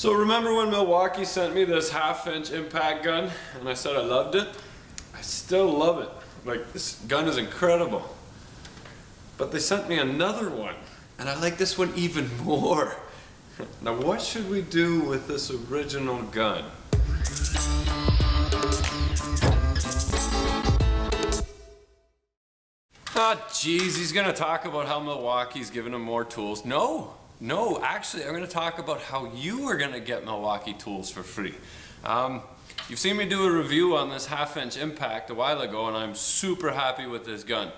So remember when Milwaukee sent me this 1/2-inch impact gun and I said I loved it? I still love it. Like, this gun is incredible. But they sent me another one and I like this one even more. Now what should we do with this original gun? Ah, geez, he's gonna talk about how Milwaukee's giving him more tools. No, actually, I'm gonna talk about how you are gonna get Milwaukee tools for free. You've seen me do a review on this 1/2-inch impact a while ago, and I'm super happy with this gun.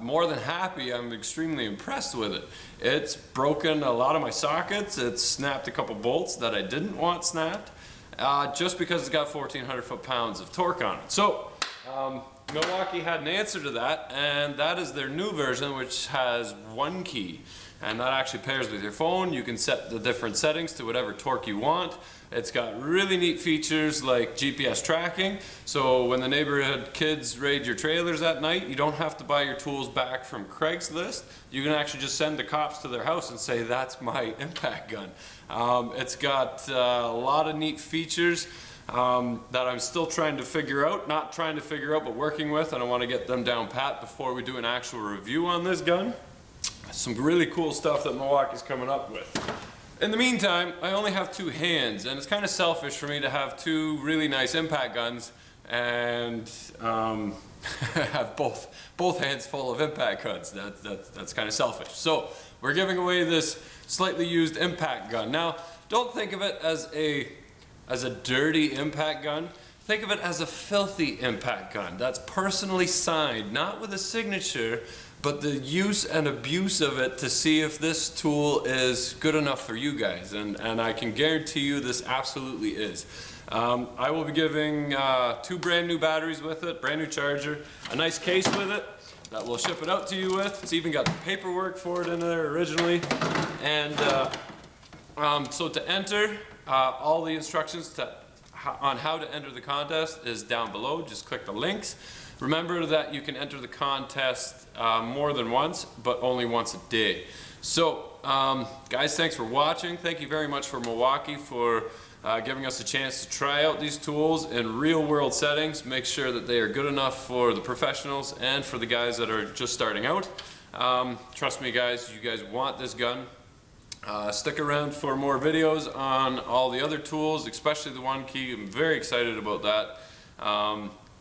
More than happy, I'm extremely impressed with it. It's broken a lot of my sockets. It's snapped a couple bolts that I didn't want snapped, just because it's got 1,400 foot-pounds of torque on it. So, Milwaukee had an answer to that, and that is their new version, which has one key. And that actually pairs with your phone. You can set the different settings to whatever torque you want. It's got really neat features like GPS tracking. So when the neighborhood kids raid your trailers at night, you don't have to buy your tools back from Craigslist. You can actually just send the cops to their house and say, that's my impact gun. It's got a lot of neat features that I'm still trying to figure out. Not trying to figure out, but working with, and I want to get them down pat before we do an actual review on this gun. Some really cool stuff that Milwaukee's coming up with. In the meantime, I only have 2 hands, and it's kind of selfish for me to have 2 really nice impact guns and have both hands full of impact guns. That's kind of selfish. So we're giving away this slightly used impact gun. Now, don't think of it as a dirty impact gun. Think of it as a filthy impact gun that's personally signed, not with a signature, but the use and abuse of it to see if this tool is good enough for you guys. And I can guarantee you this absolutely is. I will be giving 2 brand new batteries with it, brand new charger, a nice case with it that we'll ship it out to you with. It's even got the paperwork for it in there originally. And so to enter, all the instructions on how to enter the contest is down below. Just click the links. Remember that you can enter the contest more than once, but only once a day. So, guys, thanks for watching. Thank you very much for Milwaukee for giving us a chance to try out these tools in real-world settings. Make sure that they are good enough for the professionals and for the guys that are just starting out. Trust me, guys, you guys want this gun. Stick around for more videos on all the other tools, especially the one key. I'm very excited about that.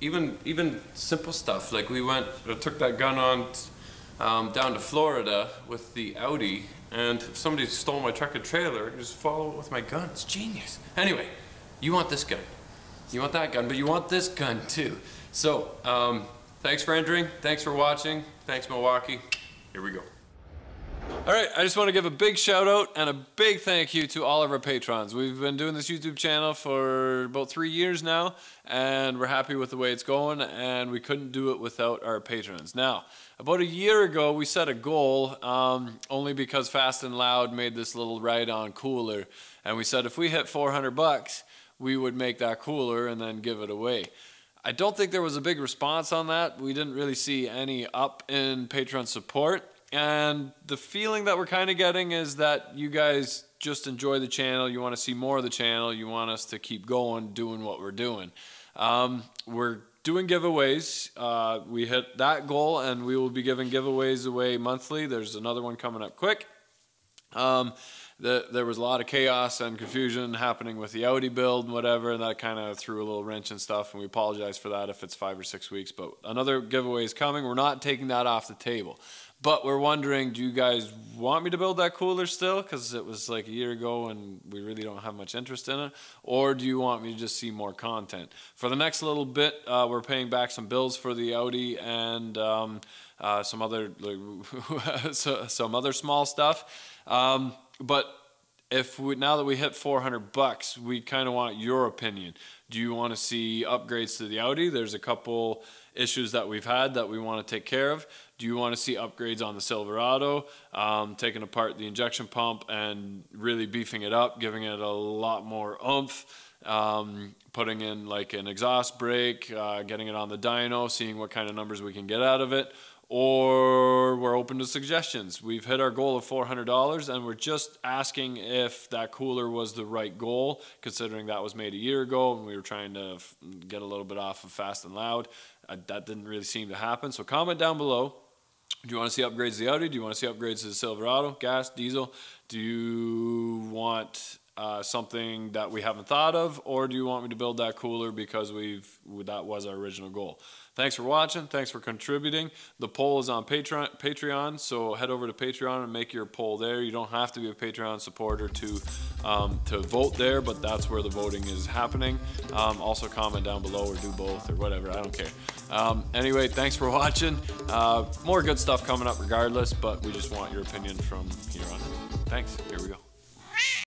Even simple stuff like I took that gun on down to Florida with the Audi, and if somebody stole my truck and trailer, I just follow it with my gun. It's genius. Anyway, you want this gun, you want that gun, but you want this gun too. So thanks for entering, thanks for watching, thanks Milwaukee. Here we go. Alright, I just want to give a big shout out and a big thank you to all of our patrons. We've been doing this YouTube channel for about 3 years now, and we're happy with the way it's going, and we couldn't do it without our patrons. Now, about a year ago we set a goal, only because Fast and Loud made this little ride-on cooler, and we said if we hit 400 bucks, we would make that cooler and then give it away. I don't think there was a big response on that. We didn't really see any up in Patreon support. And the feeling that we're kind of getting is that you guys just enjoy the channel, you want to see more of the channel, you want us to keep going, doing what we're doing. We're doing giveaways. We hit that goal, and we will be giving giveaways away monthly. There's another one coming up quick. There was a lot of chaos and confusion happening with the Audi build and whatever, and that kind of threw a little wrench and stuff, and we apologize for that if it's 5 or 6 weeks, but another giveaway is coming. We're not taking that off the table. But we're wondering, do you guys want me to build that cooler still? Because it was like a year ago and we really don't have much interest in it. Or do you want me to just see more content? For the next little bit, we're paying back some bills for the Audi and some other small stuff. But now that we hit 400 bucks, we kind of want your opinion. Do you want to see upgrades to the Audi? There's a couple issues that we've had that we want to take care of. Do you want to see upgrades on the Silverado, taking apart the injection pump and really beefing it up, giving it a lot more oomph, putting in like an exhaust brake, getting it on the dyno, seeing what kind of numbers we can get out of it? or we're open to suggestions. We've hit our goal of $400, and we're just asking if that cooler was the right goal, considering that was made a year ago and we were trying to get a little bit off of Fast and Loud. That didn't really seem to happen. So comment down below. Do you want to see upgrades to the Audi? Do you want to see upgrades to the Silverado? Gas, diesel? Do you want something that we haven't thought of, or do you want me to build that cooler because that was our original goal? Thanks for watching. Thanks for contributing. The poll is on Patreon, so head over to Patreon and make your poll there. You don't have to be a Patreon supporter to vote there, but that's where the voting is happening. Also comment down below or do both or whatever. I don't care. Anyway, thanks for watching. More good stuff coming up regardless, but we just want your opinion from here on. Thanks. Here we go.